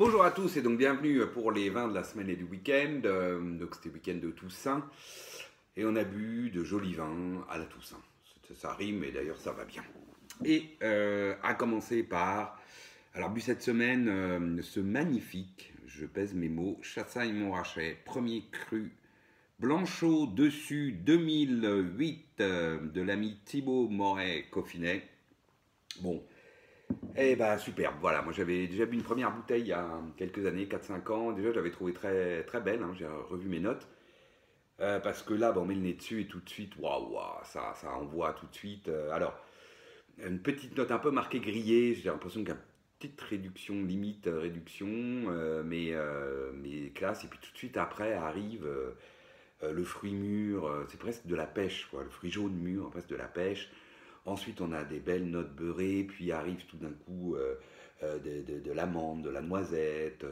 Bonjour à tous et donc bienvenue pour les vins de la semaine et du week-end. Donc c'était le week-end de Toussaint et on a bu de jolis vins à la Toussaint. Ça rime et d'ailleurs ça va bien. Et à commencer par, alors bu cette semaine, ce magnifique, je pèse mes mots, Chassagne-Montrachet, premier cru Blanchot dessus 2008 de l'ami Thibaut Moret-Coffinet. Bon, eh ben superbe, voilà, moi j'avais déjà bu une première bouteille il y a quelques années, 4-5 ans, déjà j'avais trouvé très, très belle, hein, j'ai revu mes notes, parce que là, bon, on met le nez dessus et tout de suite, waouh, ça envoie tout de suite. Alors, une petite note un peu marquée grillée, j'ai l'impression qu'il y a une petite réduction, limite réduction, mais classe, et puis tout de suite après arrive le fruit mûr, c'est presque de la pêche, quoi, le fruit jaune mûr, presque de la pêche. Ensuite, on a des belles notes beurrées, puis arrive tout d'un coup de l'amande, de la noisette,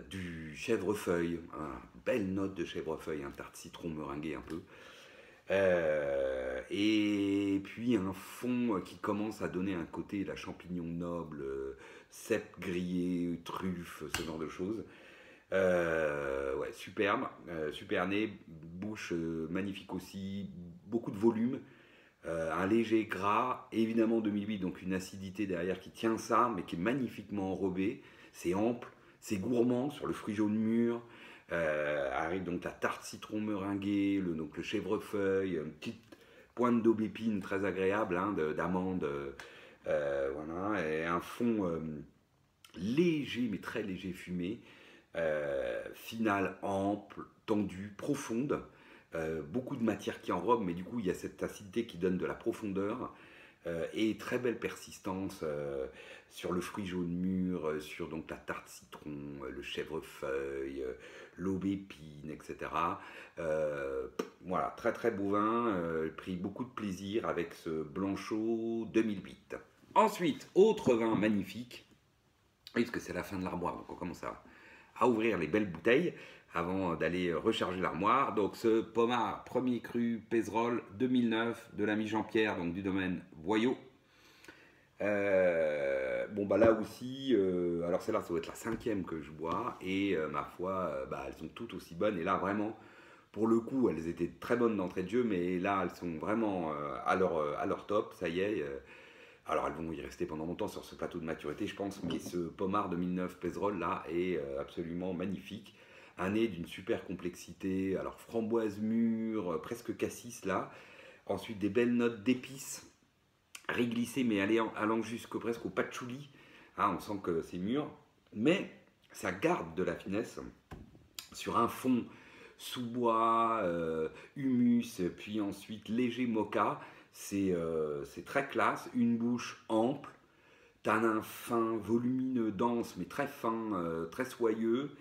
du chèvrefeuille, hein, belle note de chèvrefeuille, un tarte citron meringué un peu. Et puis un fond qui commence à donner un côté, la champignon noble, cèpe grillé, truffe, ce genre de choses. Ouais, superbe, super nez, bouche magnifique aussi, beaucoup de volume. Un léger gras, évidemment 2008, donc une acidité derrière qui tient ça, mais qui est magnifiquement enrobée. C'est ample, c'est gourmand sur le fruit jaune mûr. Arrive donc la tarte citron meringuée, donc le chèvrefeuille, une petite pointe d'aubépine très agréable, hein, d'amande. Voilà, et un fond léger, mais très léger fumé. Finale ample, tendue, profonde. Beaucoup de matière qui enrobe, mais du coup il y a cette acidité qui donne de la profondeur et très belle persistance sur le fruit jaune mûr, sur donc la tarte citron, le chèvrefeuille, l'aubépine, etc. Voilà, très très beau vin, pris beaucoup de plaisir avec ce Blanchot 2008. Ensuite, autre vin magnifique, oui, parce que c'est la fin de l'armoire, donc on commence à ouvrir les belles bouteilles avant d'aller recharger l'armoire. Donc ce Pommard premier cru Pézerolles 2009 de l'ami Jean-Pierre, donc du domaine Boyau. Bon bah là aussi, alors celle-là ça doit être la cinquième que je bois et ma foi, bah, elles sont toutes aussi bonnes et là vraiment, pour le coup elles étaient très bonnes d'entrée de jeu mais là elles sont vraiment à leur top, ça y est. Alors elles vont y rester pendant longtemps sur ce plateau de maturité je pense, mais ce Pommard 2009 Pézerolles là est absolument magnifique. Un nez d'une super complexité, alors framboise mûre, presque cassis là. Ensuite des belles notes d'épices, réglissées mais allant jusqu'au presque au patchouli. Hein, on sent que c'est mûr, mais ça garde de la finesse sur un fond sous-bois, humus, puis ensuite léger mocha. C'est très classe, une bouche ample, tanin fin, volumineux, dense, mais très fin, très soyeux.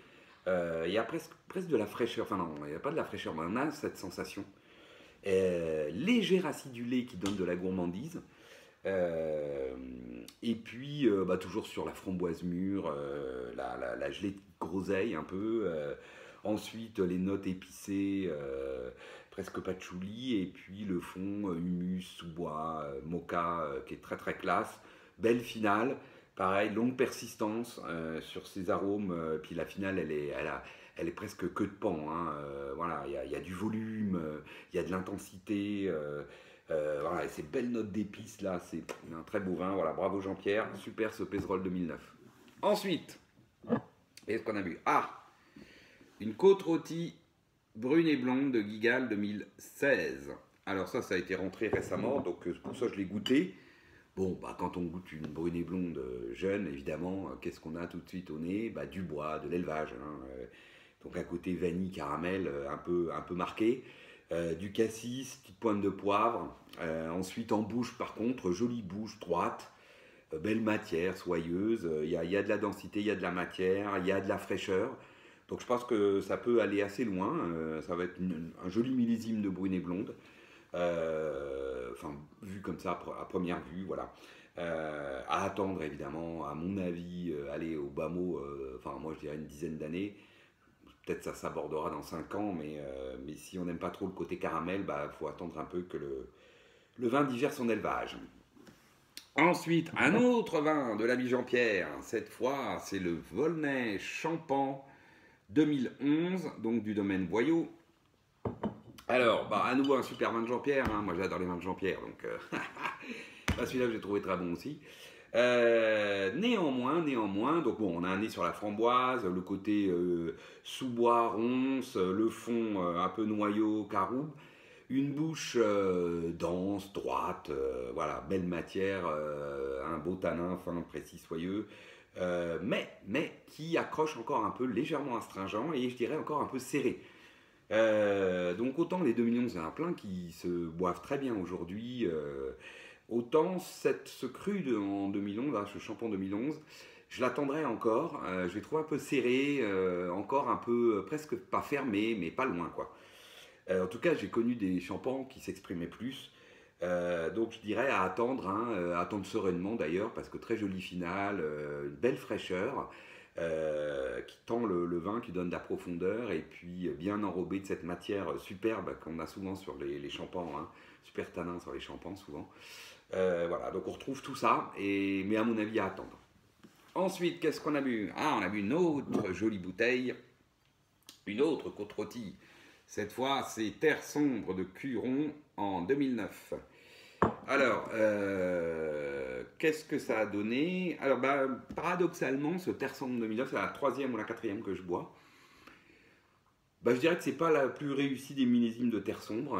Il y a presque de la fraîcheur, enfin non, il n'y a pas de la fraîcheur, mais on a cette sensation. Léger acidulé qui donne de la gourmandise. Et puis, bah, toujours sur la framboise mûre, la gelée de groseille un peu. Ensuite, les notes épicées, presque patchouli. Et puis le fond humus, sous-bois, mocha, qui est très très classe. Belle finale. Pareil, longue persistance sur ces arômes. Puis la finale, elle est presque queue de pan. Hein, voilà, il y a du volume, il y a de l'intensité. Voilà, et ces belles notes d'épices là, c'est un très beau vin. Voilà, bravo Jean-Pierre, super ce Pézerolles 2009. Ensuite, qu'est-ce qu'on a vu? Ah, une côte rôtie brune et blonde de Guigal 2016. Alors ça a été rentré récemment, donc pour ça je l'ai goûté. Bon, bah, quand on goûte une brune et blonde jeune, évidemment, qu'est-ce qu'on a tout de suite au nez? Bah, du bois, de l'élevage. Hein, donc un côté vanille, caramel un peu marqué. Du cassis, petite pointe de poivre. Ensuite en bouche par contre, jolie bouche droite, belle matière, soyeuse. Il y a de la densité, il y a de la matière, il y a de la fraîcheur. Donc je pense que ça peut aller assez loin. Ça va être un joli millésime de brune et blonde. Enfin, vu comme ça à première vue, voilà. À attendre évidemment, à mon avis, aller au bas mot, enfin moi je dirais une dizaine d'années. Peut-être ça s'abordera dans 5 ans, mais si on n'aime pas trop le côté caramel, bah faut attendre un peu que le vin digère son élevage. Ensuite, un autre vin de l'ami Jean-Pierre. Cette fois, c'est le Volnay Champan 2011, donc du domaine Boyau. Alors, bah, à nouveau un super vin de Jean-Pierre. Hein. Moi, j'adore les vins de Jean-Pierre, donc bah, celui-là, j'ai trouvé très bon aussi. Néanmoins, donc bon, on a un nez sur la framboise, le côté sous-bois, ronce, le fond un peu noyau, caroube, une bouche dense, droite, voilà, belle matière, un beau tanin fin, précis, soyeux, mais qui accroche encore un peu légèrement astringent et je dirais encore un peu serré. Donc autant les 2 millions, c'est un plein qui se boivent très bien aujourd'hui. Autant ce cru en 2011, là, ce Champan 2011, je l'attendrai encore. Je l'ai trouvé un peu serré, encore un peu, presque pas fermé, mais pas loin, quoi. En tout cas, j'ai connu des champans qui s'exprimaient plus. Donc je dirais à attendre, hein, attendre sereinement d'ailleurs, parce que très joli final, une belle fraîcheur, qui tend le vin, qui donne de la profondeur, et puis bien enrobé de cette matière superbe qu'on a souvent sur les champans, hein, super tanin sur les champans souvent. Voilà, donc on retrouve tout ça, mais à mon avis à attendre. Ensuite, qu'est-ce qu'on a bu? Ah, on a bu une autre jolie bouteille, une autre côte rôtie. Cette fois, c'est Terre sombre de Curon en 2009. Alors, qu'est-ce que ça a donné? Alors, bah, paradoxalement, ce Terre sombre 2009, c'est la troisième ou la quatrième que je bois. Bah, je dirais que c'est pas la plus réussie des millésimes de Terre sombre.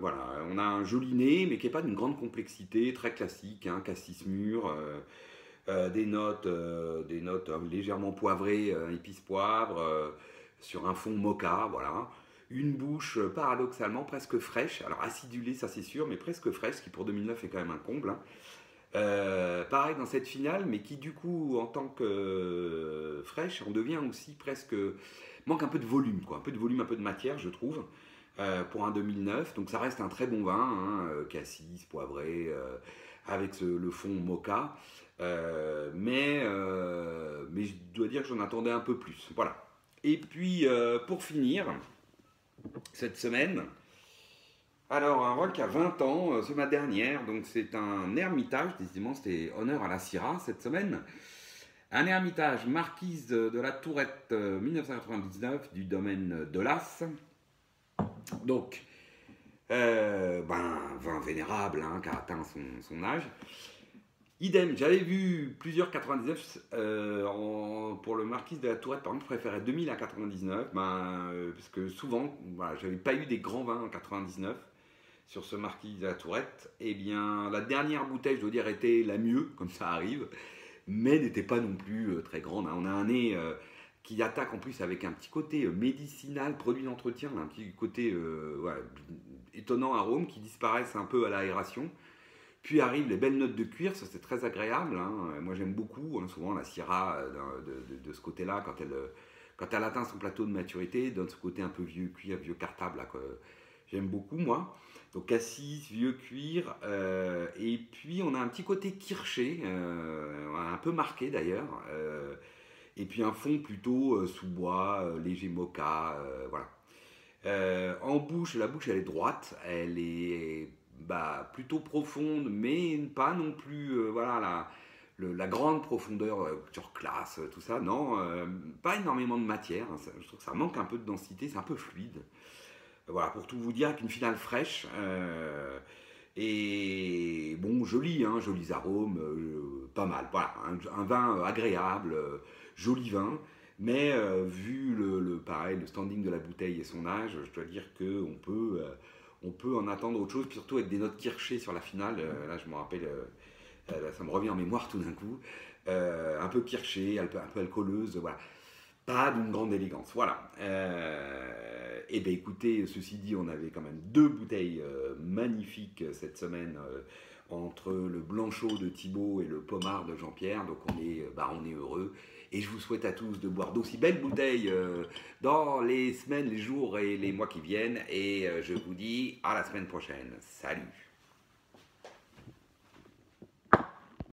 Voilà, on a un joli nez, mais qui n'est pas d'une grande complexité, très classique, hein, cassis mûr, des notes légèrement poivrées, épices poivre, sur un fond mocha, voilà. Une bouche paradoxalement presque fraîche, alors acidulée, ça c'est sûr, mais presque fraîche, ce qui pour 2009 est quand même un comble. Hein. Pareil dans cette finale, mais qui du coup, en tant que fraîche, on devient aussi presque. Manque un peu de volume, quoi. Un peu de volume, un peu de matière, je trouve, pour un 2009. Donc ça reste un très bon vin, hein, cassis, poivré, avec le fond mocha. Mais je dois dire que j'en attendais un peu plus. Voilà. Et puis, pour finir, cette semaine, alors un vin qui a 20 ans, c'est ma dernière, donc c'est un Hermitage, décidément c'était honneur à la Syrah cette semaine. Un Hermitage Marquise de la Tourette 1999 du domaine de l'As. Donc, vin vénérable, hein, qui a atteint son âge. Idem, j'avais vu plusieurs 99 pour le Marquise de la Tourette, par contre, je préférais 2000 à 99, parce que souvent, voilà, j'avais pas eu des grands vins en 99 sur ce Marquise de la Tourette. Eh bien, la dernière bouteille, je dois dire, était la mieux, comme ça arrive, mais n'était pas non plus très grande. Hein. On a un nez qui attaque en plus avec un petit côté médicinal, produit d'entretien, un petit côté ouais, étonnant arôme qui disparaissent un peu à l'aération. Puis arrivent les belles notes de cuir, ça c'est très agréable. Hein. Moi j'aime beaucoup, hein, souvent la Syrah de ce côté-là, quand elle atteint son plateau de maturité, donne ce côté un peu vieux cuir, vieux cartable. Là, j'aime beaucoup moi. Donc cassis, vieux cuir, et puis on a un petit côté kirché, un peu marqué d'ailleurs, et puis un fond plutôt sous-bois, léger mocha, voilà. En bouche, la bouche elle est droite, elle est plutôt profonde, mais pas non plus voilà, la grande profondeur sur classe, tout ça, non, pas énormément de matière, hein, je trouve que ça manque un peu de densité, c'est un peu fluide. Voilà, pour tout vous dire, qu'une finale fraîche. Et bon, joli, hein, jolis arômes, pas mal. Voilà, un vin agréable, joli vin. Mais vu pareil, le standing de la bouteille et son âge, je dois dire qu'on peut, on peut en attendre autre chose, surtout avec des notes kirchées sur la finale. Là, je me rappelle, ça me revient en mémoire tout d'un coup. Un peu kirchée, un peu alcooleuse, voilà. Pas d'une grande élégance, voilà. Et bien écoutez, ceci dit, on avait quand même deux bouteilles magnifiques cette semaine entre le Blanchot de Thibaut et le Pommard de Jean-Pierre, donc on est heureux. Et je vous souhaite à tous de boire d'aussi belles bouteilles dans les semaines, les jours et les mois qui viennent. Et je vous dis à la semaine prochaine. Salut!